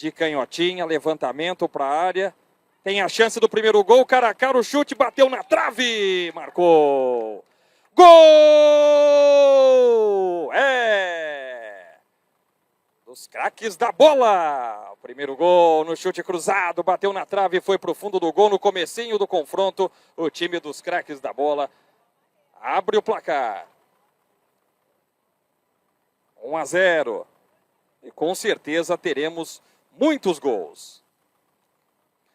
de canhotinha, levantamento para a área. Tem a chance do primeiro gol, cara a cara, o chute, bateu na trave, marcou. Gol! É! Dos craques da bola. O primeiro gol no chute cruzado, bateu na trave, foi para o fundo do gol no comecinho do confronto. O time dos craques da bola abre o placar. 1-0. E com certeza teremos muitos gols.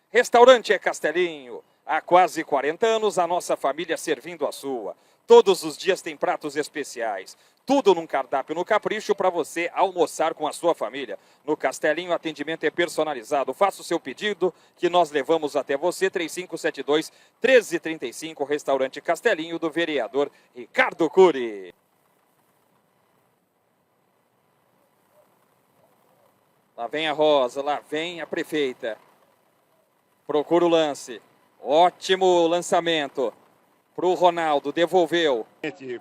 Restaurante é Castelinho. Há quase 40 anos, a nossa família servindo a sua. Todos os dias tem pratos especiais. Tudo num cardápio no capricho para você almoçar com a sua família. No Castelinho, o atendimento é personalizado. Faça o seu pedido que nós levamos até você. 3572-1335, Restaurante Castelinho, do vereador Ricardo Cury. Lá vem a Rosa, lá vem a prefeita. Procura o lance. Ótimo lançamento para o Ronaldo, devolveu.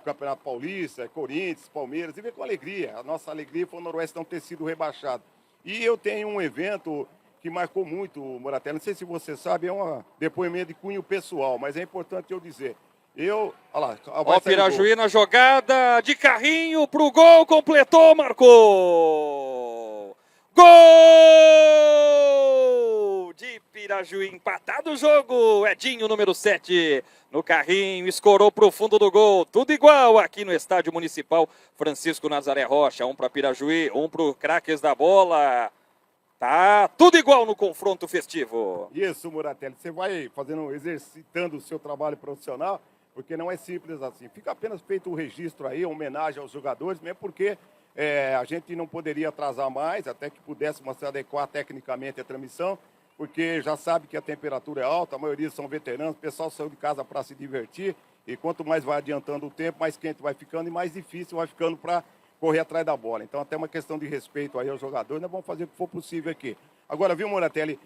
Campeonato Paulista, Corinthians, Palmeiras, e vem com alegria. A nossa alegria foi o Noroeste não ter sido rebaixado. E eu tenho um evento que marcou muito, Moratelli. Não sei se você sabe, é um depoimento de cunho pessoal, mas é importante eu dizer. Olha lá, o Pirajuí na jogada, de carrinho pro gol, completou, marcou! Gol de Pirajuí, empatado o jogo. Edinho, número 7, no carrinho, escorou para o fundo do gol. Tudo igual aqui no Estádio Municipal Francisco Nazaré Rocha. Um para Pirajuí, um para o Craques da Bola. Tá tudo igual no confronto festivo. Isso, Moratelli. Você vai exercitando o seu trabalho profissional, porque não é simples assim. Fica apenas feito o registro aí, homenagem aos jogadores, mesmo porque a gente não poderia atrasar mais, até que pudéssemos se adequar tecnicamente à transmissão, porque já sabe que a temperatura é alta, a maioria são veteranos, o pessoal saiu de casa para se divertir, e quanto mais vai adiantando o tempo, mais quente vai ficando e mais difícil vai ficando para correr atrás da bola. Então, até uma questão de respeito aí aos jogadores, nós vamos fazer o que for possível aqui. Agora, viu, Moratelli,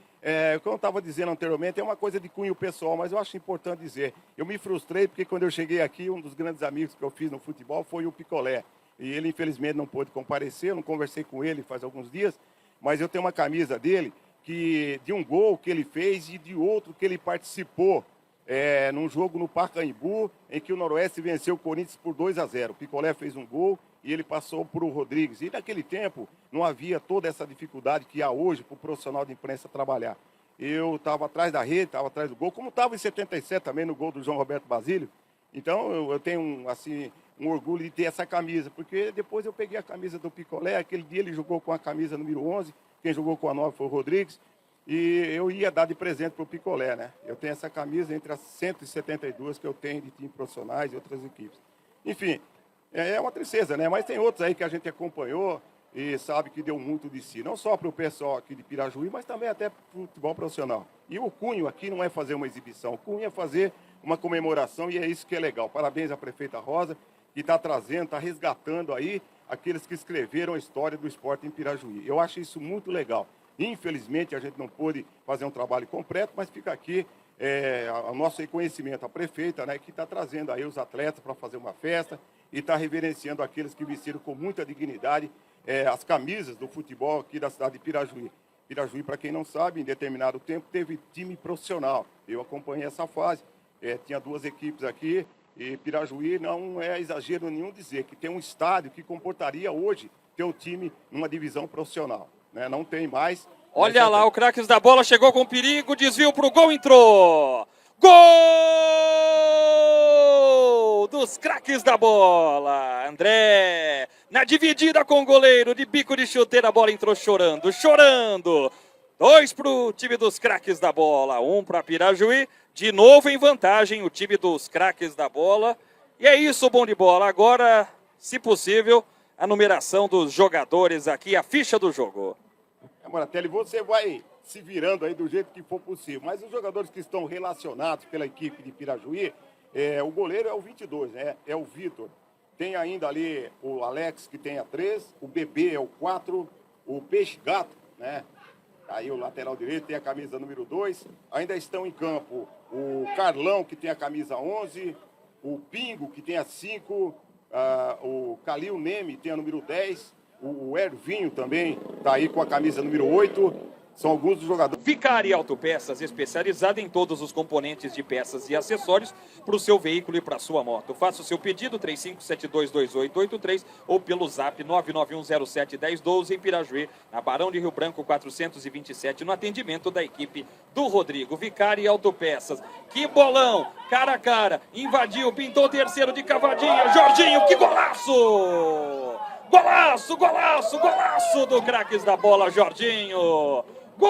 como eu estava dizendo anteriormente, é uma coisa de cunho pessoal, mas eu acho importante dizer, eu me frustrei porque quando eu cheguei aqui, um dos grandes amigos que eu fiz no futebol foi o Picolé. E ele, infelizmente, não pôde comparecer, eu não conversei com ele faz alguns dias, mas eu tenho uma camisa dele, de um gol que ele fez e de outro que ele participou num jogo no Pacaembu, em que o Noroeste venceu o Corinthians por 2-0. O Picolé fez um gol e ele passou para o Rodrigues. E naquele tempo não havia toda essa dificuldade que há hoje para o profissional de imprensa trabalhar. Eu estava atrás da rede, estava atrás do gol, como estava em 77 também no gol do João Roberto Basílio. Então eu tenho um orgulho de ter essa camisa, porque depois eu peguei a camisa do Picolé, aquele dia ele jogou com a camisa número 11, quem jogou com a 9 foi o Rodrigues, e eu ia dar de presente para o Picolé, né? Eu tenho essa camisa entre as 172 que eu tenho de times profissionais e outras equipes. Enfim, é uma tristeza, né? Mas tem outros aí que a gente acompanhou e sabe que deu muito de si, não só para o pessoal aqui de Pirajuí, mas também até para o futebol profissional. E o cunho aqui não é fazer uma exibição, o cunho é fazer uma comemoração e é isso que é legal. Parabéns à prefeita Rosa, que está trazendo, está resgatando aí aqueles que escreveram a história do esporte em Pirajuí. Eu acho isso muito legal. Infelizmente, a gente não pôde fazer um trabalho completo, mas fica aqui o nosso reconhecimento à prefeita, né, que está trazendo aí os atletas para fazer uma festa e está reverenciando aqueles que vestiram com muita dignidade as camisas do futebol aqui da cidade de Pirajuí. Pirajuí, para quem não sabe, em determinado tempo teve time profissional. Eu acompanhei essa fase, tinha 2 equipes aqui, e Pirajuí não é exagero nenhum dizer que tem um estádio que comportaria hoje ter um time numa divisão profissional. Né? Não tem mais. Olha lá, o Craques da Bola chegou com perigo, desvio para o gol, entrou. Gol dos Craques da Bola. André, na dividida com o goleiro, de bico de chuteira, a bola entrou chorando. 2 para o time dos Craques da Bola, 1 para Pirajuí. De novo em vantagem o time dos Craques da Bola. E é isso, bom de bola. Agora, se possível, a numeração dos jogadores aqui, a ficha do jogo. Moratelli, você vai se virando aí do jeito que for possível. Mas os jogadores que estão relacionados pela equipe de Pirajuí, o goleiro é o 22, né? É o Vitor. Tem ainda ali o Alex, que tem a 3, o Bebê é o 4, o Peixe Gato, né? Aí o lateral direito tem a camisa número 2. Ainda estão em campo o Carlão, que tem a camisa 11, o Pingo, que tem a 5, o Calil Neme tem a número 10, o Ervinho também está aí com a camisa número 8, São alguns dos jogadores. Vicari Autopeças, especializada em todos os componentes de peças e acessórios para o seu veículo e para a sua moto. Faça o seu pedido 35722883 ou pelo zap 991071012 em Pirajuí, na Barão de Rio Branco 427, no atendimento da equipe do Rodrigo. Vicari Autopeças. Que bolão! Cara a cara, invadiu, pintou o terceiro de cavadinha. Jorginho, que golaço! Golaço, golaço, golaço do Craques da Bola, Jorginho! Gol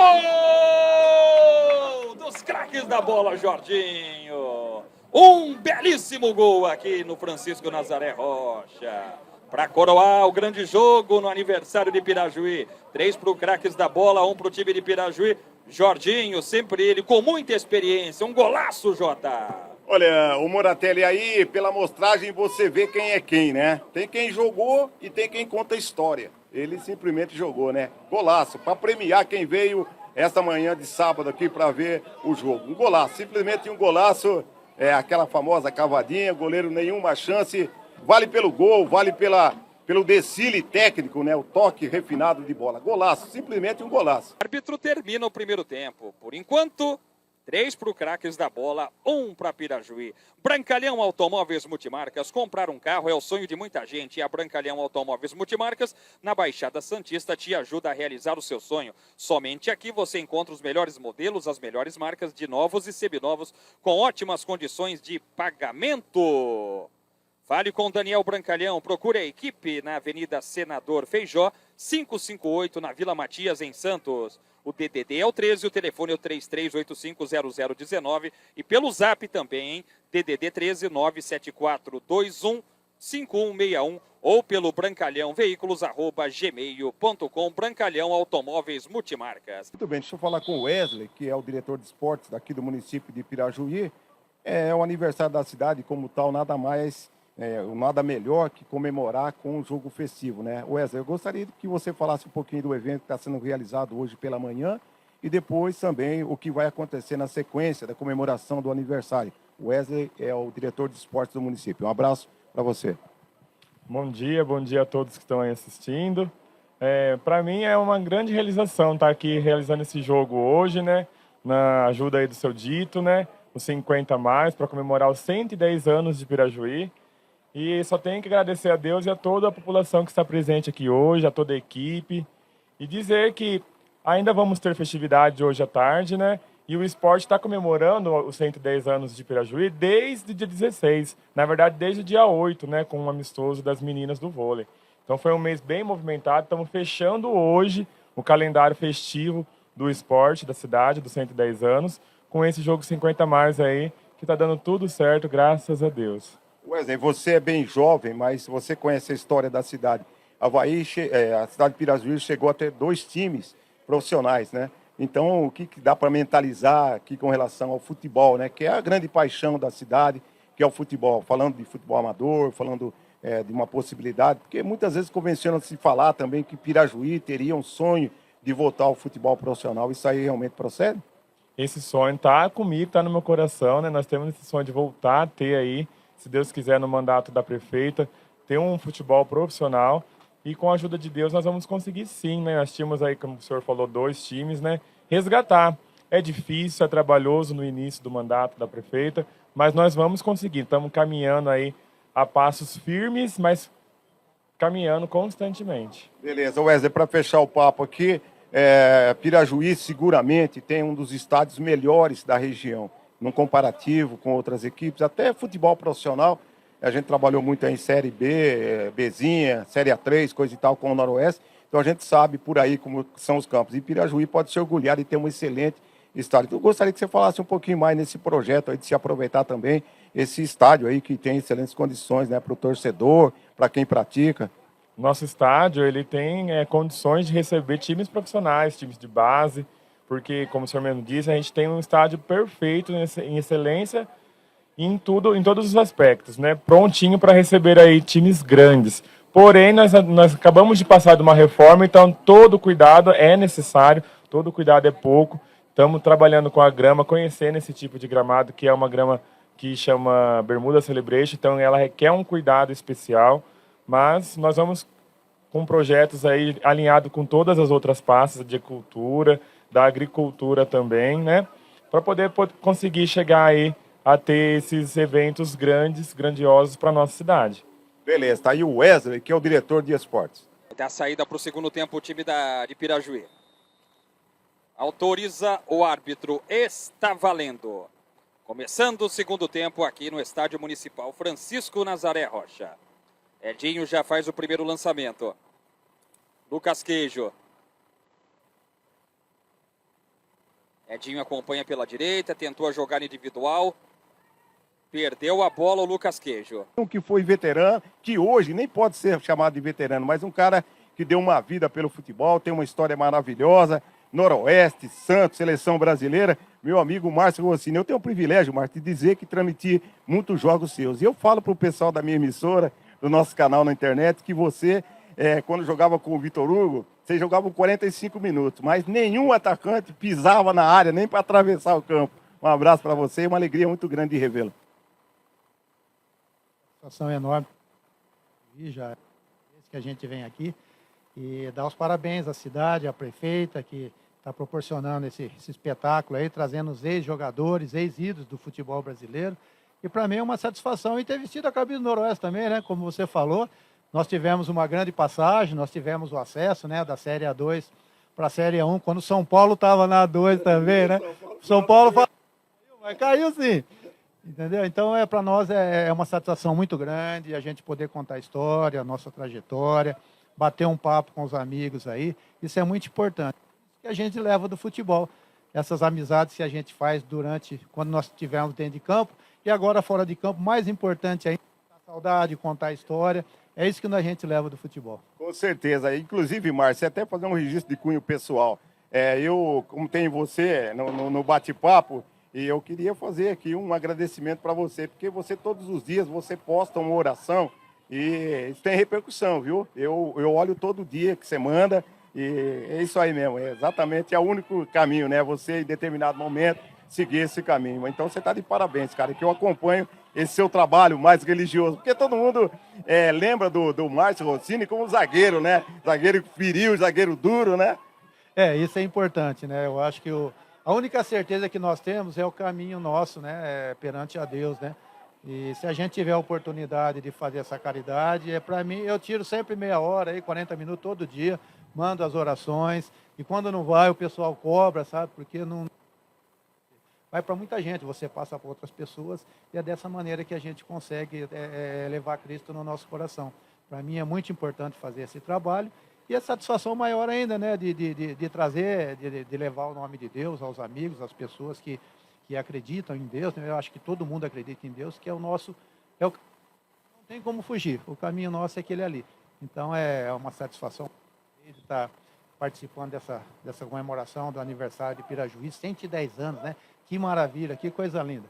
dos Craques da Bola, Jorginho! Um belíssimo gol aqui no Francisco Nazaré Rocha. Para coroar o grande jogo no aniversário de Pirajuí. 3 para o Craques da Bola, 1 para o time de Pirajuí. Jorginho, sempre ele, com muita experiência. Um golaço, Jota! Olha, o Moratelli, aí, pela amostragem, você vê quem é quem, né? Tem quem jogou e tem quem conta a história. Ele simplesmente jogou, né? Golaço, para premiar quem veio esta manhã de sábado aqui para ver o jogo. Um golaço, simplesmente um golaço, aquela famosa cavadinha, goleiro nenhuma chance. Vale pelo gol, vale pelo desfile técnico, né? O toque refinado de bola. Golaço, simplesmente um golaço. O árbitro termina o primeiro tempo. Por enquanto, 3 para o Craques da Bola, 1 para Pirajuí. Brancalhão Automóveis Multimarcas. Comprar um carro é o sonho de muita gente. E a Brancalhão Automóveis Multimarcas, na Baixada Santista, te ajuda a realizar o seu sonho. Somente aqui você encontra os melhores modelos, as melhores marcas de novos e seminovos, com ótimas condições de pagamento. Fale com Daniel Brancalhão. Procure a equipe na Avenida Senador Feijó, 558, na Vila Matias, em Santos. O DDD é o 13, o telefone é o 33850019 e pelo zap também, hein? DDD 13 974215161 ou pelo brancalhãoveículos@gmail.com. Brancalhão Automóveis Multimarcas. Muito bem, deixa eu falar com o Wesley, que é o diretor de esportes daqui do município de Pirajuí. É o aniversário da cidade, como tal, nada mais, nada melhor que comemorar com um jogo festivo, né? Wesley, eu gostaria que você falasse um pouquinho do evento que está sendo realizado hoje pela manhã e depois também o que vai acontecer na sequência da comemoração do aniversário. O Wesley é o diretor de esportes do município. Um abraço para você. Bom dia a todos que estão aí assistindo. Para mim é uma grande realização estar aqui realizando esse jogo hoje, né? Na ajuda aí do seu Dito, né? Os 50 mais, para comemorar os 110 anos de Pirajuí. E só tenho que agradecer a Deus e a toda a população que está presente aqui hoje, a toda a equipe. E dizer que ainda vamos ter festividade hoje à tarde, né? E o esporte está comemorando os 110 anos de Pirajuí desde o dia 16. Na verdade, desde o dia 8, né? Com um amistoso das meninas do vôlei. Então foi um mês bem movimentado. Estamos fechando hoje o calendário festivo do esporte da cidade, dos 110 anos, com esse jogo 50 mais aí, que está dando tudo certo, graças a Deus. Wesley, você é bem jovem, mas você conhece a história da cidade. A cidade de Pirajuí chegou a ter 2 times profissionais, né? Então, o que dá para mentalizar aqui com relação ao futebol, né? Que é a grande paixão da cidade, que é o futebol. Falando de futebol amador, falando de uma possibilidade, porque muitas vezes convenciona-se falar também que Pirajuí teria um sonho de voltar ao futebol profissional. Isso aí realmente procede? Esse sonho está comigo, está no meu coração, né? Nós temos esse sonho de voltar a ter aí, se Deus quiser, no mandato da prefeita, ter um futebol profissional. E com a ajuda de Deus nós vamos conseguir sim, né? Nós tínhamos aí, como o senhor falou, 2 times, né? Resgatar. É difícil, é trabalhoso no início do mandato da prefeita, mas nós vamos conseguir. Estamos caminhando aí a passos firmes, mas caminhando constantemente. Beleza, Wesley, para fechar o papo aqui, Pirajuí seguramente tem um dos estádios melhores da região, num comparativo com outras equipes, até futebol profissional. A gente trabalhou muito aí em Série B, Bzinha, Série A3, coisa e tal, com o Noroeste. Então a gente sabe por aí como são os campos. E Pirajuí pode se orgulhar de ter um excelente estádio. Então eu gostaria que você falasse um pouquinho mais nesse projeto aí, de se aproveitar também esse estádio aí que tem excelentes condições, né, para o torcedor, para quem pratica. Nosso estádio, ele tem condições de receber times profissionais, times de base, porque, como o senhor mesmo disse, a gente tem um estádio perfeito em excelência em todos os aspectos, né? Prontinho para receber aí times grandes. Porém, nós acabamos de passar de uma reforma, então todo cuidado é necessário, todo cuidado é pouco. Estamos trabalhando com a grama, conhecendo esse tipo de gramado, que é uma grama que chama Bermuda Celebration, então ela requer um cuidado especial, mas nós vamos com projetos aí alinhados com todas as outras pastas de cultura, da agricultura também, né? Para poder conseguir chegar aí a ter esses eventos grandiosos para nossa cidade. Beleza, tá aí o Wesley, que é o diretor de esportes. Dá saída para o segundo tempo o time de Pirajuí. Autoriza o árbitro, está valendo. Começando o segundo tempo aqui no Estádio Municipal Francisco Nazaré Rocha. Edinho já faz o primeiro lançamento. Lucas Queijo. Edinho acompanha pela direita, tentou a jogada individual. Perdeu a bola o Lucas Queijo. Um que foi veterano, que hoje nem pode ser chamado de veterano, mas um cara que deu uma vida pelo futebol, tem uma história maravilhosa. Noroeste, Santos, Seleção Brasileira, meu amigo Márcio Rossini. Eu tenho o privilégio, Márcio, de dizer que transmiti muitos jogos seus. E eu falo para o pessoal da minha emissora, do nosso canal na internet, que você, quando jogava com o Vitor Hugo, você jogava 45 minutos, mas nenhum atacante pisava na área, nem para atravessar o campo. Um abraço para você e uma alegria muito grande de revê-lo. Satisfação enorme. E já é que a gente vem aqui e dar os parabéns à cidade, à prefeita, que está proporcionando esse espetáculo aí, trazendo os ex-jogadores, ex-ídolos do futebol brasileiro. E para mim é uma satisfação em ter vestido a camisa do Noroeste também, né? Como você falou, nós tivemos uma grande passagem, nós tivemos o acesso, né, da Série A2 para a Série A1, quando o São Paulo estava na A2 também, né? São Paulo falou, mas caiu sim. Entendeu? Então, para nós é uma satisfação muito grande a gente poder contar a história, a nossa trajetória, bater um papo com os amigos aí. Isso é muito importante. Que a gente leva do futebol. Essas amizades que a gente faz quando nós estivermos dentro de campo e agora fora de campo, mais importante ainda, a saudade, contar a história. É isso que a gente leva do futebol. Com certeza. Inclusive, Márcio, até fazer um registro de cunho pessoal. Eu, como tem você no bate-papo, e eu queria fazer aqui um agradecimento para você, porque você todos os dias você posta uma oração e isso tem repercussão, viu? Eu olho todo dia que você manda e é isso aí mesmo, é o único caminho, né? Você em determinado momento seguir esse caminho. Então você está de parabéns, cara, que eu acompanho esse seu trabalho mais religioso, porque todo mundo lembra do Márcio Rossini como zagueiro, né? Zagueiro viril, zagueiro duro, né? Isso é importante, né? Eu acho que a única certeza que nós temos é o caminho nosso, né, perante a Deus, né? E se a gente tiver a oportunidade de fazer essa caridade, para mim, eu tiro sempre meia hora, aí, 40 minutos todo dia, mando as orações, e quando não vai, o pessoal cobra, sabe? Porque não vai para muita gente, você passa para outras pessoas, e é dessa maneira que a gente consegue levar Cristo no nosso coração. Para mim é muito importante fazer esse trabalho, e a satisfação maior ainda, né, de trazer, de levar o nome de Deus aos amigos, às pessoas que acreditam em Deus, né? Eu acho que todo mundo acredita em Deus, que não tem como fugir, o caminho nosso é aquele ali. Então é uma satisfação de estar participando dessa comemoração do aniversário de Pirajuí, 110 anos, né? Que maravilha, que coisa linda.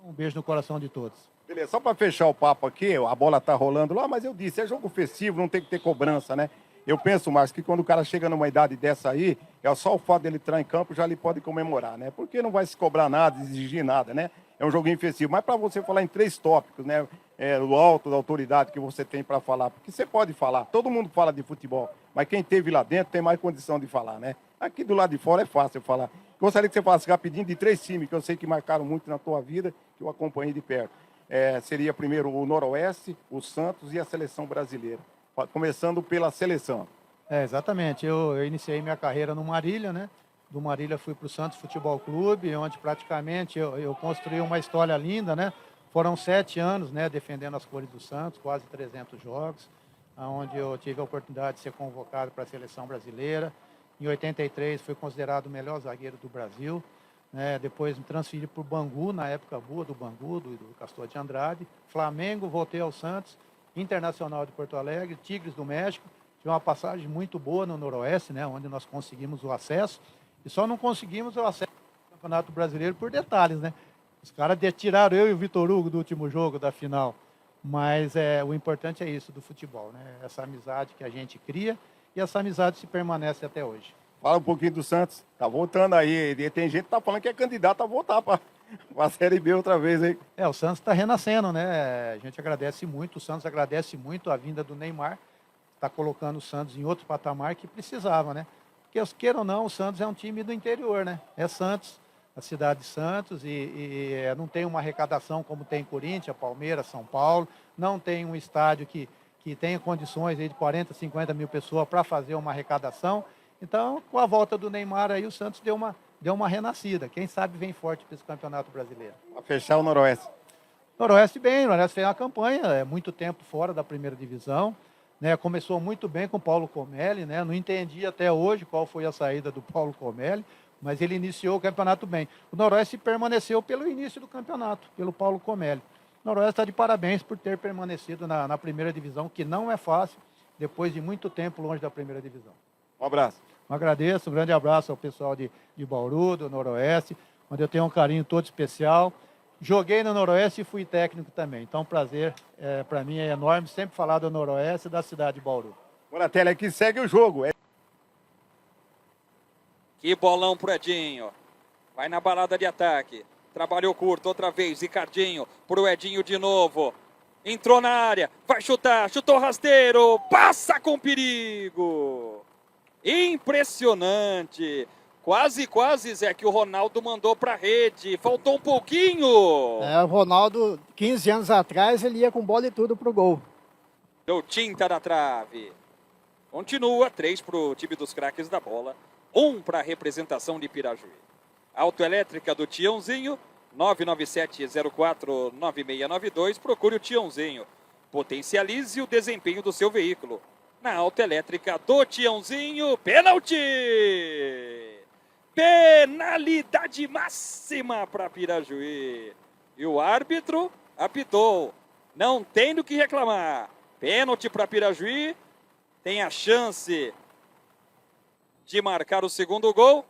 Um beijo no coração de todos. Beleza, só para fechar o papo aqui, a bola está rolando lá, mas eu disse, é jogo festivo, não tem que ter cobrança, né? Eu penso, Márcio, que quando o cara chega numa idade dessa aí, é só o fato dele entrar em campo, já ele pode comemorar, né? Porque não vai se cobrar nada, exigir nada, né? É um joguinho festivo. Mas para você falar em 3 tópicos, né? O alto da autoridade que você tem para falar, porque você pode falar, todo mundo fala de futebol, mas quem esteve lá dentro tem mais condição de falar, né? Aqui do lado de fora é fácil falar. Gostaria que você falasse rapidinho de 3 times que eu sei que marcaram muito na tua vida, que eu acompanhei de perto. Seria primeiro o Noroeste, o Santos e a Seleção Brasileira. Começando pela seleção. Exatamente. Eu iniciei minha carreira no Marília, né? Do Marília fui para o Santos Futebol Clube, onde praticamente eu construí uma história linda, né? Foram 7 anos, né, defendendo as cores do Santos, quase 300 jogos, onde eu tive a oportunidade de ser convocado para a Seleção Brasileira. Em 83 fui considerado o melhor zagueiro do Brasil. Depois me transferi para o Bangu, na época boa do Bangu, do Castor de Andrade. Flamengo, voltei ao Santos, Internacional de Porto Alegre, Tigres do México. Tive uma passagem muito boa no Noroeste, né, onde nós conseguimos o acesso. E só não conseguimos o acesso ao Campeonato Brasileiro por detalhes, né? Os caras tiraram eu e o Vitor Hugo do último jogo, da final. Mas o importante é isso do futebol, né? Essa amizade que a gente cria e essa amizade se permanece até hoje. Fala um pouquinho do Santos. Tá voltando aí. E tem gente que tá falando que é candidato a voltar para a Série B outra vez, hein? O Santos está renascendo, né? A gente agradece muito, o Santos agradece muito a vinda do Neymar. Está colocando o Santos em outro patamar que precisava, né? porque, queira ou não, o Santos é um time do interior, né? É Santos, a cidade de Santos, não tem uma arrecadação como tem Corinthians, Palmeiras, São Paulo, não tem um estádio que tenha condições aí de 40, 50 mil pessoas para fazer uma arrecadação. Então, com a volta do Neymar aí, o Santos deu uma renascida. Quem sabe vem forte para esse Campeonato Brasileiro. Para fechar o Noroeste. Noroeste bem, o Noroeste fez uma campanha, muito tempo fora da primeira divisão, né? Começou muito bem com o Paulo Comelli, né? Não entendi até hoje qual foi a saída do Paulo Comelli, mas ele iniciou o campeonato bem. O Noroeste permaneceu pelo início do campeonato, pelo Paulo Comelli. O Noroeste está de parabéns por ter permanecido na primeira divisão, que não é fácil, depois de muito tempo longe da primeira divisão. Um abraço. Agradeço, um grande abraço ao pessoal de Bauru, do Noroeste, onde eu tenho um carinho todo especial. Joguei no Noroeste e fui técnico também. Então, prazer, para mim é enorme sempre falar do Noroeste e da cidade de Bauru. Moratelli, aqui segue o jogo. Que bolão pro Edinho. Vai na balada de ataque. Trabalhou curto, outra vez, Ricardinho pro Edinho de novo. Entrou na área, vai chutar, chutou rasteiro, passa com perigo. Impressionante. Quase, Zé, que o Ronaldo mandou pra rede. Faltou um pouquinho. O Ronaldo, 15 anos atrás, ele ia com bola e tudo pro gol. Deu tinta na trave. Continua, 3 pro time dos craques da bola. 1 para a representação de Pirajuí. Autoelétrica do Tiãozinho, 997-04-9692. Procure o Tiãozinho. Potencialize o desempenho do seu veículo. Na Autoelétrica do Tiãozinho, pênalti! Penalidade máxima para Pirajuí. E o árbitro apitou. Não tem do que reclamar. Pênalti para Pirajuí. Tem a chance de marcar o segundo gol.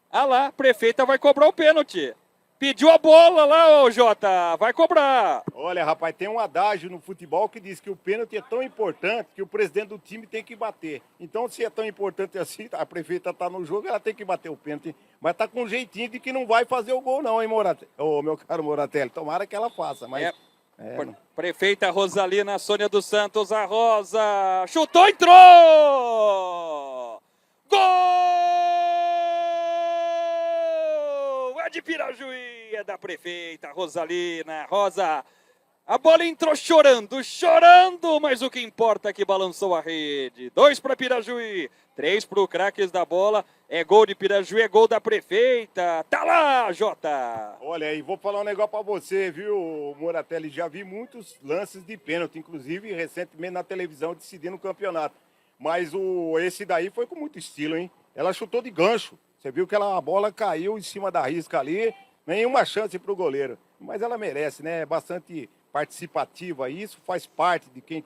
Ah lá, a prefeita vai cobrar o pênalti. Pediu a bola lá, ô Jota, vai cobrar. Olha, rapaz, tem um adágio no futebol que diz que o pênalti é tão importante que o presidente do time tem que bater. Então, se é tão importante assim, a prefeita está no jogo, ela tem que bater o pênalti. Mas tá com um jeitinho de que não vai fazer o gol não, hein, Moratelli? Ô, meu caro Moratelli, tomara que ela faça, mas... Prefeita Rosalina Sônia dos Santos, a Rosa, chutou, entrou! Gol! É de Pirajuí, é da prefeita Rosalina, Rosa. A bola entrou chorando, mas o que importa é que balançou a rede. 2 para Pirajuí, 3 para o craques da bola. É gol de Pirajuí, é gol da prefeita. Tá lá, Jota! Olha aí, vou falar um negócio pra você, viu, Moratelli? Já vi muitos lances de pênalti, inclusive recentemente na televisão decidindo o campeonato. Mas esse daí foi com muito estilo, hein? Ela chutou de gancho. Você viu que a bola caiu em cima da risca ali, nenhuma chance pro goleiro. Mas ela merece, né? É bastante participativa. E isso faz parte de quem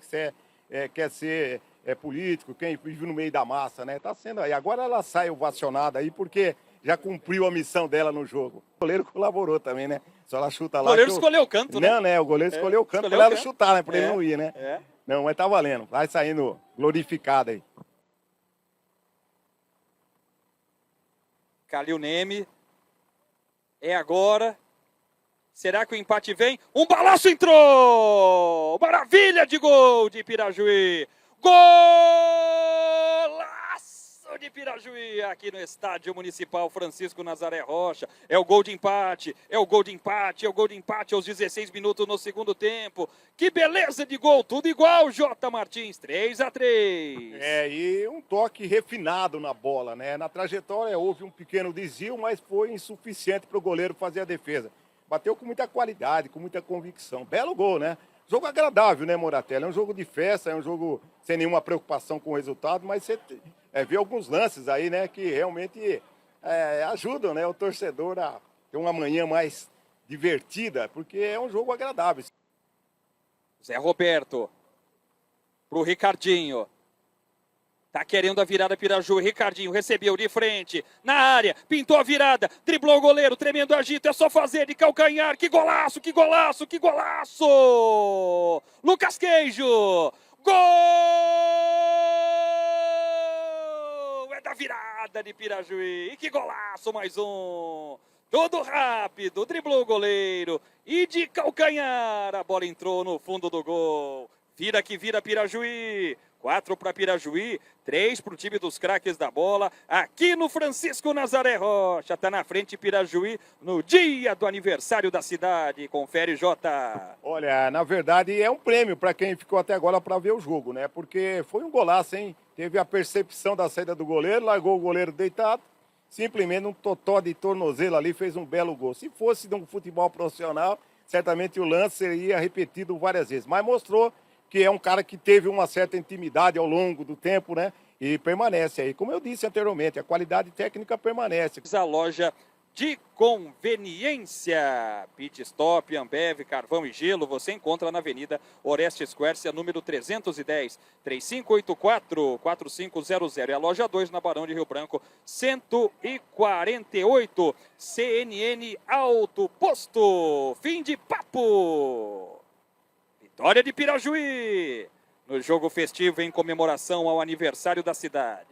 quer ser político, quem vive no meio da massa, né? Tá sendo aí. Agora ela sai ovacionada aí porque já cumpriu a missão dela no jogo. O goleiro colaborou também, né? Só ela chuta lá. O goleiro escolheu o canto, né? Não, né? O goleiro escolheu o canto pra ela chutar, né? Pra ele não ir, né? Não, mas tá valendo. Vai saindo glorificada aí. Calil Neme. É agora. Será que o empate vem? Um balaço entrou! Maravilha de gol de Pirajuí! Golaço de Pirajuí aqui no Estádio Municipal Francisco Nazaré Rocha. É o gol de empate, é o gol de empate, é o gol de empate aos 16 minutos no segundo tempo. Que beleza de gol, tudo igual, J. Martins, 3-3. E um toque refinado na bola, né? Na trajetória houve um pequeno desvio, mas foi insuficiente para o goleiro fazer a defesa. Bateu com muita qualidade, com muita convicção. Belo gol, né? Jogo agradável, né, Moratelli? É um jogo de festa, é um jogo sem nenhuma preocupação com o resultado, mas você vê alguns lances aí, né, que realmente ajudam, né, o torcedor a ter uma manhã mais divertida, porque é um jogo agradável. Zé Roberto, pro Ricardinho. Tá querendo a virada Pirajuí, Ricardinho recebeu de frente, na área, pintou a virada, driblou o goleiro, tremendo agito, é só fazer de calcanhar, que golaço, que golaço, que golaço! Lucas Queijo, gol! É da virada de Pirajuí, e que golaço, mais um! Tudo rápido, driblou o goleiro, e de calcanhar, a bola entrou no fundo do gol. Vira que vira Pirajuí, 4 para Pirajuí, 3 para o time dos craques da bola, aqui no Francisco Nazaré Rocha. Está na frente Pirajuí no dia do aniversário da cidade. Confere, Jota. Olha, na verdade é um prêmio para quem ficou até agora para ver o jogo, né? Porque foi um golaço, hein? Teve a percepção da saída do goleiro, largou o goleiro deitado, simplesmente um totó de tornozelo ali, fez um belo gol. Se fosse de um futebol profissional, certamente o lance seria repetido várias vezes. Mas mostrou que é um cara que teve uma certa intimidade ao longo do tempo, né? E permanece aí. Como eu disse anteriormente, a qualidade técnica permanece. A loja de conveniência, Pit Stop, Ambev, Carvão e Gelo, você encontra na Avenida Orestes Quercia, número 310, 3584-4500. É a loja 2 na Barão de Rio Branco, 148, CNN Auto Posto. Fim de papo! Vitória de Pirajuí no jogo festivo em comemoração ao aniversário da cidade.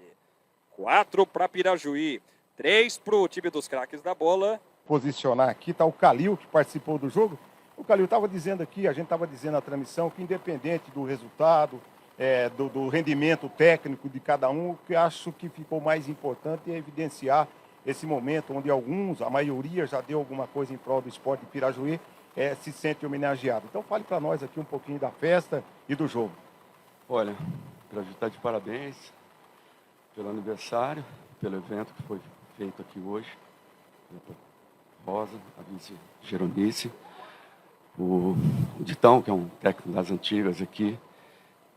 4 para Pirajuí, 3 para o time dos craques da bola. Posicionar aqui, está o Calil, que participou do jogo. O Calil estava dizendo aqui, a gente estava dizendo na transmissão, que independente do resultado, do rendimento técnico de cada um, o que acho que ficou mais importante é evidenciar esse momento onde alguns, a maioria já deu alguma coisa em prol do esporte de Pirajuí, se sente homenageado. Então fale para nós aqui um pouquinho da festa e do jogo. Olha, Pirajuí está de parabéns pelo aniversário, pelo evento que foi feito aqui hoje. Rosa, a vice Geronice, o Ditão, que é um técnico das antigas aqui,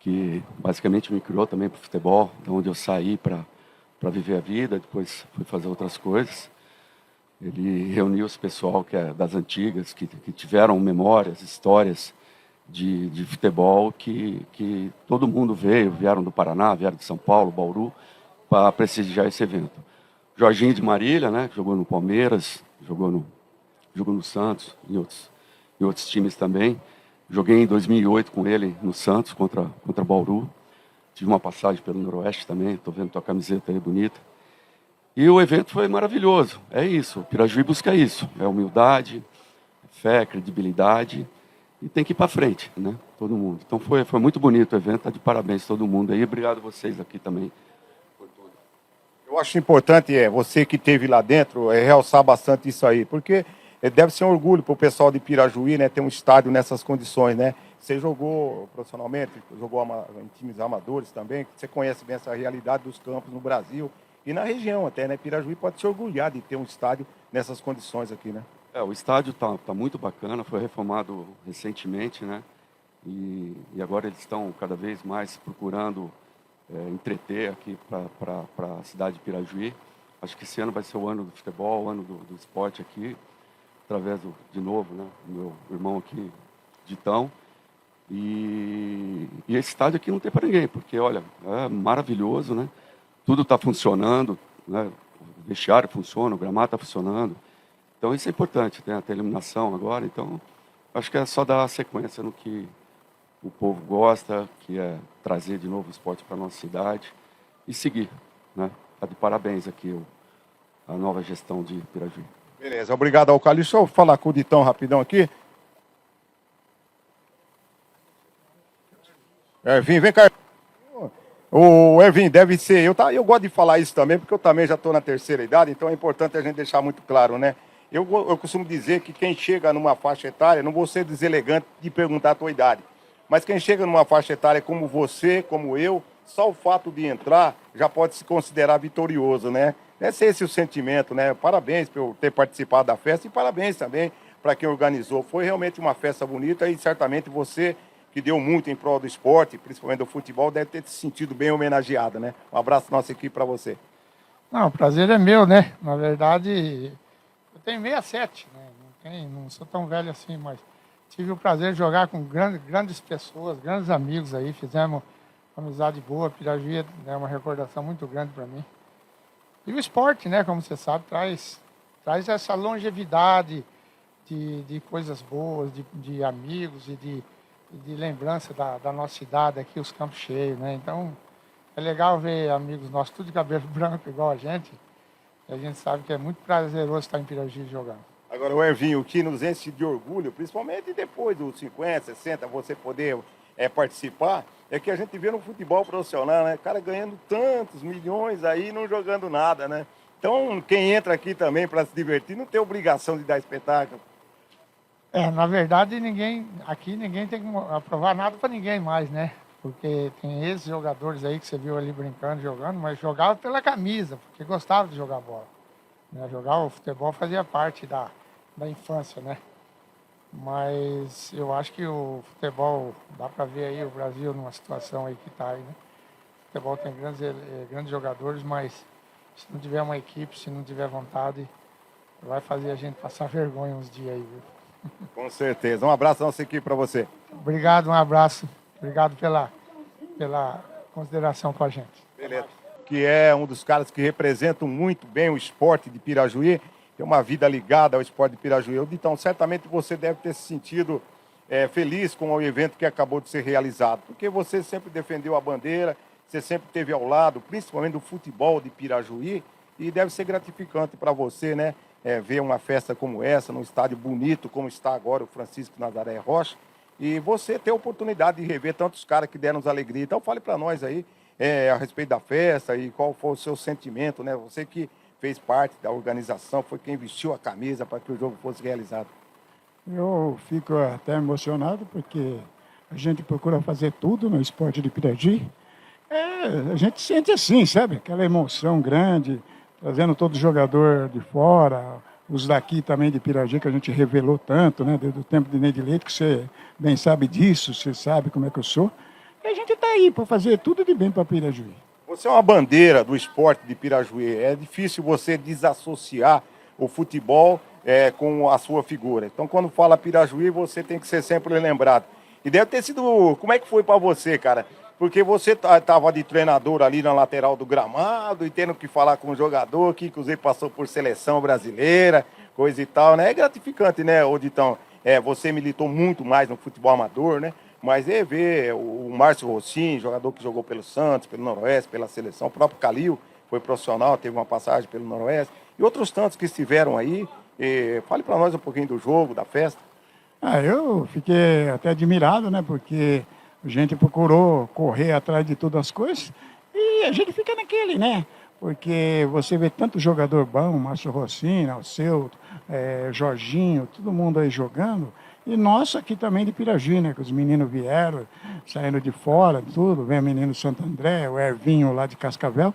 que basicamente me criou também para o futebol, de onde eu saí para viver a vida, depois fui fazer outras coisas. Ele reuniu esse pessoal que é das antigas, que tiveram memórias, histórias de futebol, que todo mundo vieram do Paraná, vieram de São Paulo, Bauru, para prestigiar esse evento. Jorginho de Marília, né, que jogou no Palmeiras, jogou no Santos, em outros times também. Joguei em 2008 com ele no Santos, contra Bauru. Tive uma passagem pelo Noroeste também, estou vendo tua camiseta aí bonita. E o evento foi maravilhoso, é isso, o Pirajuí busca isso, é humildade, fé, credibilidade, e tem que ir para frente, né, todo mundo. Então foi muito bonito o evento, tá de parabéns todo mundo aí, obrigado a vocês aqui também. Eu acho importante, você que esteve lá dentro, realçar bastante isso aí, porque deve ser um orgulho para o pessoal de Pirajuí, né, ter um estádio nessas condições, né? Você jogou profissionalmente, jogou em times amadores também, você conhece bem essa realidade dos campos no Brasil e na região até, né? Pirajuí pode se orgulhar de ter um estádio nessas condições aqui, né? O estádio tá muito bacana, foi reformado recentemente, né? E agora eles estão cada vez mais procurando entreter aqui para a cidade de Pirajuí. Acho que esse ano vai ser o ano do futebol, o ano do esporte aqui, através de novo, né, do meu irmão aqui, Ditão. E esse estádio aqui não tem para ninguém, porque, olha, é maravilhoso, né? Tudo está funcionando, né? O vestiário funciona, o gramado está funcionando. Então isso é importante, tem a iluminação agora, então acho que é só dar sequência no que o povo gosta, que é trazer de novo o esporte para a nossa cidade e seguir, né? Tá de parabéns aqui a nova gestão de Pirajuí. Beleza, obrigado ao Calil. Deixa eu falar com o Ditão rapidão aqui. Ervin, vem cá. O Ervin, deve ser, eu gosto de falar isso também, porque eu também já estou na terceira idade, então é importante a gente deixar muito claro, né? Eu costumo dizer que quem chega numa faixa etária, não vou ser deselegante de perguntar a tua idade, mas quem chega numa faixa etária como você, como eu, só o fato de entrar já pode se considerar vitorioso, né? Deve ser esse o sentimento, né? Parabéns por ter participado da festa e parabéns também para quem organizou. Foi realmente uma festa bonita e certamente você, que deu muito em prol do esporte, principalmente do futebol, deve ter se sentido bem homenageado, né? Um abraço da nossa equipe para você. Não, o prazer é meu, né? Na verdade, eu tenho 67, né? Não sou tão velho assim, mas tive o prazer de jogar com grandes pessoas, grandes amigos aí, fizemos uma amizade boa. Pirajuí é uma recordação muito grande para mim. E o esporte, né, como você sabe, traz essa longevidade de coisas boas, de amigos e de lembrança da nossa cidade aqui, os campos cheios, né? Então, é legal ver amigos nossos, tudo de cabelo branco igual a gente. E a gente sabe que é muito prazeroso estar em Pirajuí jogando. Agora, o Ervinho, o que nos enche de orgulho, principalmente depois dos 50, 60, você poder participar, é que a gente vê no futebol profissional, né? O cara ganhando tantos milhões aí, não jogando nada, né? Então, quem entra aqui também para se divertir não tem obrigação de dar espetáculo. Na verdade, aqui ninguém tem que aprovar nada para ninguém mais, né? Porque tem esses jogadores aí que você viu ali brincando, jogando, mas jogava pela camisa, porque gostava de jogar bola. Né? Jogar o futebol fazia parte da infância, né? Mas eu acho que o futebol, dá para ver aí o Brasil numa situação aí que está aí, né? O futebol tem grandes jogadores, mas se não tiver uma equipe, se não tiver vontade, vai fazer a gente passar vergonha uns dias aí, viu? Com certeza. Um abraço à nossa equipe para você. Obrigado, um abraço. Obrigado pela consideração com a gente. Beleza. Que é um dos caras que representam muito bem o esporte de Pirajuí, tem uma vida ligada ao esporte de Pirajuí. Então, certamente você deve ter se sentido feliz com o evento que acabou de ser realizado, porque você sempre defendeu a bandeira, você sempre esteve ao lado, principalmente do futebol de Pirajuí, e deve ser gratificante para você, né? Ver uma festa como essa, num estádio bonito como está agora o Francisco Nazaré Rocha, e você ter a oportunidade de rever tantos caras que deram-nos alegria. Então fale para nós aí a respeito da festa e qual foi o seu sentimento, né? Você que fez parte da organização, foi quem vestiu a camisa para que o jogo fosse realizado. Eu fico até emocionado porque a gente procura fazer tudo no esporte de Pirajuí. A gente sente assim, sabe? Aquela emoção grande, trazendo todo jogador de fora, os daqui também de Pirajuí, que a gente revelou tanto, né? Desde o tempo de Neide Leite, que você bem sabe disso, você sabe como é que eu sou. E a gente está aí para fazer tudo de bem para Pirajuí. Você é uma bandeira do esporte de Pirajuí. É difícil você desassociar o futebol com a sua figura. Então, quando fala Pirajuí, você tem que ser sempre lembrado. E deve ter sido... Como é que foi para você, cara? Porque você estava de treinador ali na lateral do gramado e tendo que falar com um jogador que, inclusive, passou por seleção brasileira, coisa e tal, né? É gratificante, né, Oditão? Você militou muito mais no futebol amador, né? Mas ver o Márcio Rossin, jogador que jogou pelo Santos, pelo Noroeste, pela seleção, o próprio Calil foi profissional, teve uma passagem pelo Noroeste, e outros tantos que estiveram aí. Fale para nós um pouquinho do jogo, da festa. Eu fiquei até admirado, né? Porque a gente procurou correr atrás de todas as coisas e a gente fica naquele, né? Porque você vê tanto jogador bom, Márcio Rossini, Alceu, Jorginho, todo mundo aí jogando. E nós aqui também de Pirajuí, né? Que os meninos vieram, saindo de fora, tudo. Vem o menino Santo André, o Ervinho lá de Cascavel.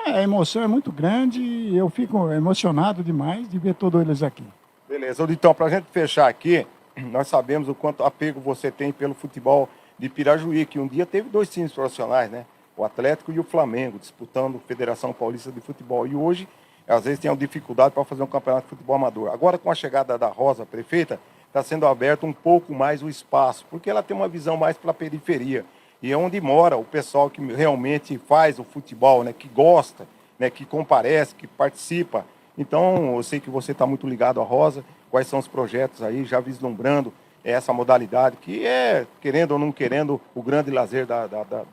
A emoção é muito grande e eu fico emocionado demais de ver todos eles aqui. Beleza. Então, para a gente fechar aqui, nós sabemos o quanto apego você tem pelo futebol de Pirajuí, que um dia teve 2 times profissionais, né? O Atlético e o Flamengo, disputando a Federação Paulista de Futebol. E hoje, às vezes, tem uma dificuldade para fazer um campeonato de futebol amador. Agora, com a chegada da Rosa, prefeita, está sendo aberto um pouco mais o espaço, porque ela tem uma visão mais para a periferia. E é onde mora o pessoal que realmente faz o futebol, né? Que gosta, né? Que comparece, que participa. Então, eu sei que você está muito ligado à Rosa. Quais são os projetos aí, já vislumbrando essa modalidade, que é, querendo ou não querendo, o grande lazer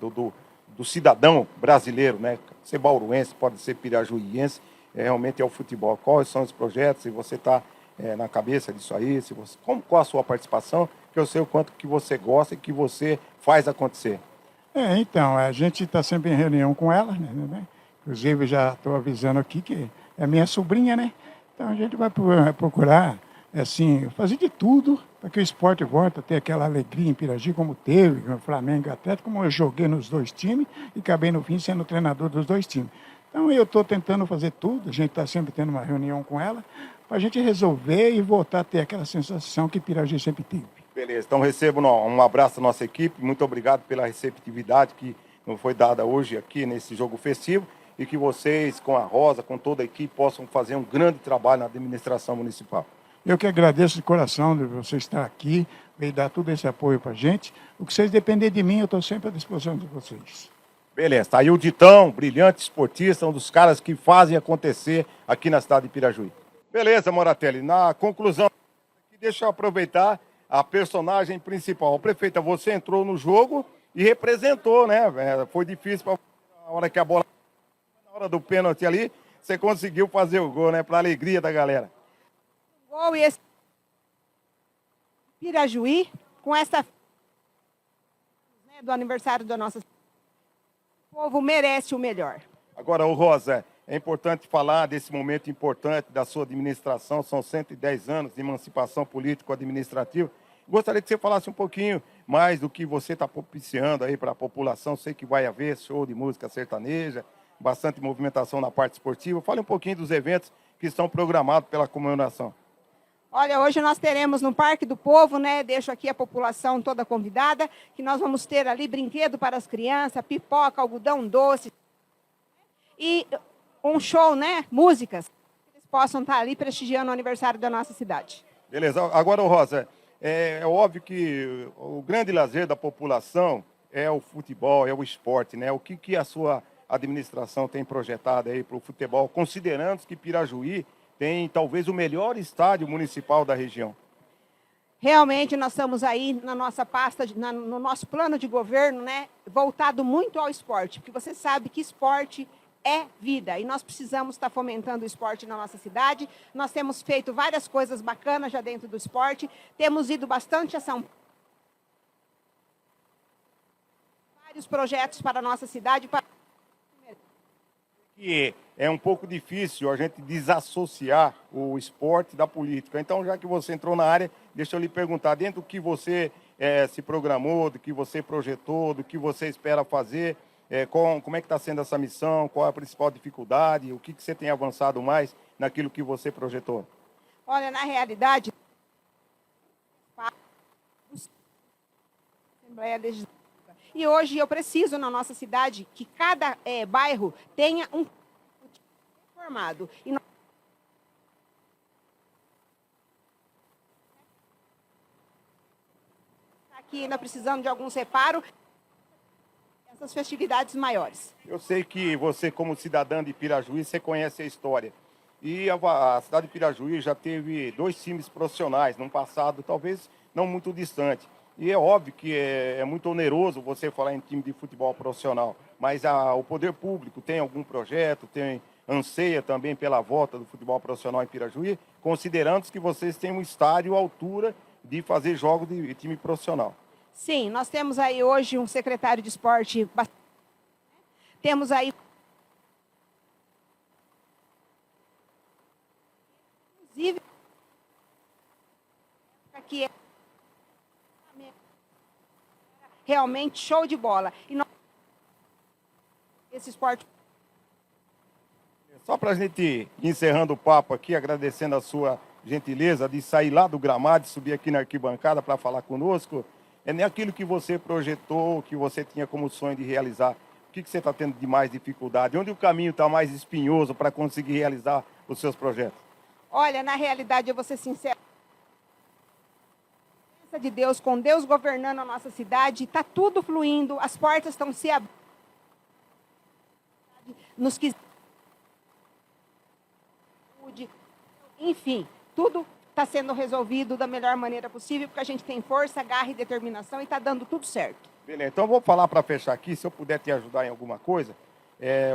do cidadão brasileiro, né? Ser bauruense, pode ser pirajuiense, realmente é o futebol. Quais são os projetos? Se você está na cabeça disso aí, qual a sua participação, que eu sei o quanto que você gosta e que você faz acontecer. Então, a gente está sempre em reunião com ela, né? Inclusive, já estou avisando aqui que é minha sobrinha, né? Então, a gente vai procurar, assim, fazer de tudo para que o esporte volte a ter aquela alegria em Pirajuí, como teve no Flamengo e Atlético, como eu joguei nos 2 times e acabei, no fim, sendo treinador dos 2 times. Então, eu estou tentando fazer tudo, a gente está sempre tendo uma reunião com ela, para a gente resolver e voltar a ter aquela sensação que Pirajuí sempre teve. Beleza, então recebo um abraço da nossa equipe, muito obrigado pela receptividade que nos foi dada hoje aqui nesse jogo festivo e que vocês, com a Rosa, com toda a equipe, possam fazer um grande trabalho na administração municipal. Eu que agradeço de coração de você estar aqui, veio dar todo esse apoio para a gente. O que vocês dependerem de mim, eu estou sempre à disposição de vocês. Beleza, tá aí o Ditão, brilhante esportista, um dos caras que fazem acontecer aqui na cidade de Pirajuí. Beleza, Moratelli, na conclusão, deixa eu aproveitar a personagem principal. Prefeita, você entrou no jogo e representou, né? Foi difícil na hora que a bola... Na hora do pênalti ali, você conseguiu fazer o gol, né? Para a alegria da galera. Gol e esse... Pirajuí, com essa... né, do aniversário da nossa cidade. O povo merece o melhor. Agora, ô Rosa, é importante falar desse momento importante da sua administração, são 110 anos de emancipação político-administrativa. Gostaria que você falasse um pouquinho mais do que você está propiciando aí para a população. Sei que vai haver show de música sertaneja, bastante movimentação na parte esportiva. Fale um pouquinho dos eventos que estão programados pela comemoração. Olha, hoje nós teremos no Parque do Povo, né? Deixo aqui a população toda convidada, que nós vamos ter ali brinquedo para as crianças, pipoca, algodão doce e um show, né? Músicas, que eles possam estar ali prestigiando o aniversário da nossa cidade. Beleza. Agora, ô Rosa, é óbvio que o grande lazer da população é o futebol, é o esporte, né? O que a sua administração tem projetado aí para o futebol, considerando que Pirajuí tem talvez o melhor estádio municipal da região? Realmente nós estamos aí na nossa pasta, no nosso plano de governo, né? Voltado muito ao esporte, porque você sabe que esporte é vida e nós precisamos estar fomentando o esporte na nossa cidade. Nós temos feito várias coisas bacanas já dentro do esporte, temos ido bastante a São Paulo, vários projetos para a nossa cidade. Que é um pouco difícil a gente desassociar o esporte da política. Então, já que você entrou na área, deixa eu lhe perguntar, dentro do que você se programou, do que você projetou, do que você espera fazer, como é que está sendo essa missão, qual é a principal dificuldade, o que você tem avançado mais naquilo que você projetou? Olha, na realidade, Assembleia Legislativa. E hoje eu preciso, na nossa cidade, que cada bairro tenha um formado. E nós... aqui ainda precisando de alguns reparos, essas festividades maiores. Eu sei que você, como cidadã de Pirajuí, você conhece a história. E a cidade de Pirajuí já teve 2 times profissionais num passado, talvez não muito distante. E é óbvio que é muito oneroso você falar em time de futebol profissional, mas o poder público tem algum projeto, anseia também pela volta do futebol profissional em Pirajuí, considerando que vocês têm um estádio à altura de fazer jogos de time profissional. Sim, nós temos aí hoje um secretário de esporte, temos aí inclusive aqui realmente show de bola. E nós... esse esporte... Só para a gente ir encerrando o papo aqui, agradecendo a sua gentileza de sair lá do gramado e subir aqui na arquibancada para falar conosco, é nem aquilo que você projetou, que você tinha como sonho de realizar. O que você está tendo de mais dificuldade? Onde o caminho está mais espinhoso para conseguir realizar os seus projetos? Olha, na realidade, eu vou ser sincero, de Deus, com Deus governando a nossa cidade, está tudo fluindo, as portas estão se abrindo. Nos que... enfim, tudo está sendo resolvido da melhor maneira possível, porque a gente tem força, garra e determinação e está dando tudo certo. Beleza, então eu vou falar para fechar aqui, se eu puder te ajudar em alguma coisa.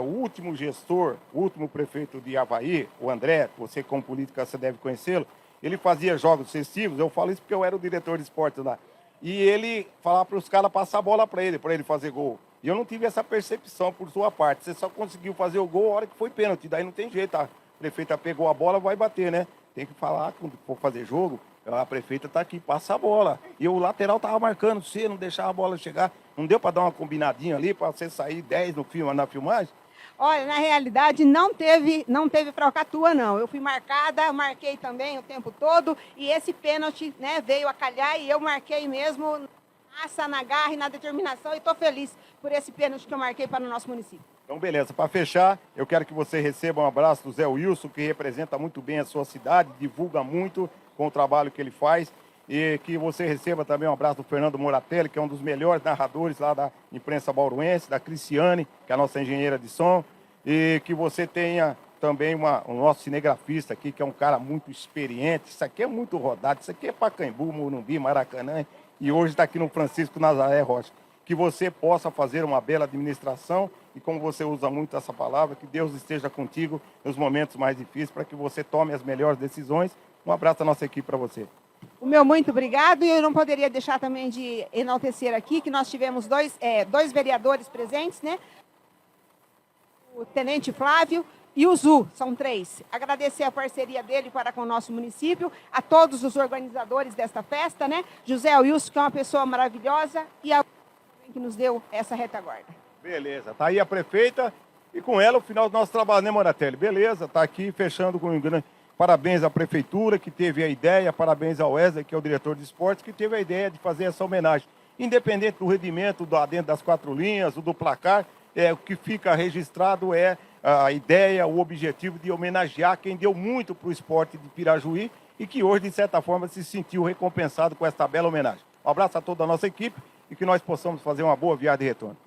O último gestor, o último prefeito de Avaí, o André, você como política você deve conhecê-lo, ele fazia jogos festivos, eu falo isso porque eu era o diretor de esportes lá. E ele falava para os caras passar a bola para ele fazer gol. E eu não tive essa percepção por sua parte. Você só conseguiu fazer o gol a hora que foi pênalti. Daí não tem jeito, a prefeita pegou a bola, vai bater, né? Tem que falar, quando for fazer jogo, a prefeita está aqui, passa a bola. E o lateral estava marcando você, não deixava a bola chegar. Não deu para dar uma combinadinha ali, para você sair 10 no filme, na filmagem? Olha, na realidade, não teve falcatrua, não. Eu fui marcada, marquei também o tempo todo, e esse pênalti, né, veio a calhar, e eu marquei mesmo na raça, na garra e na determinação, e estou feliz por esse pênalti que eu marquei para o nosso município. Então, beleza. Para fechar, eu quero que você receba um abraço do Zé Wilson, que representa muito bem a sua cidade, divulga muito com o trabalho que ele faz, e que você receba também um abraço do Fernando Moratelli, que é um dos melhores narradores lá da imprensa bauruense, da Cristiane, que é a nossa engenheira de som, e que você tenha também o nosso cinegrafista aqui, que é um cara muito experiente. Isso aqui é muito rodado, isso aqui é Pacaembu, Morumbi, Maracanã, e hoje está aqui no Francisco Nazaré Rocha. Que você possa fazer uma bela administração e, como você usa muito essa palavra, que Deus esteja contigo nos momentos mais difíceis para que você tome as melhores decisões. Um abraço da nossa equipe para você. O meu muito obrigado, e eu não poderia deixar também de enaltecer aqui que nós tivemos dois vereadores presentes, né? O Tenente Flávio e o Zu, são 3. Agradecer a parceria dele para com o nosso município, a todos os organizadores desta festa, né? José Wilson, que é uma pessoa maravilhosa, e a que nos deu essa retaguarda. Beleza, tá aí a prefeita e com ela o final do nosso trabalho, né, Moratelli? Beleza, tá aqui fechando com um grande... Parabéns à prefeitura que teve a ideia, parabéns ao Wesley, que é o diretor de esportes, que teve a ideia de fazer essa homenagem. Independente do rendimento dentro das 4 linhas, o do placar, o que fica registrado é a ideia, o objetivo de homenagear quem deu muito para o esporte de Pirajuí e que hoje, de certa forma, se sentiu recompensado com esta bela homenagem. Um abraço a toda a nossa equipe e que nós possamos fazer uma boa viagem de retorno.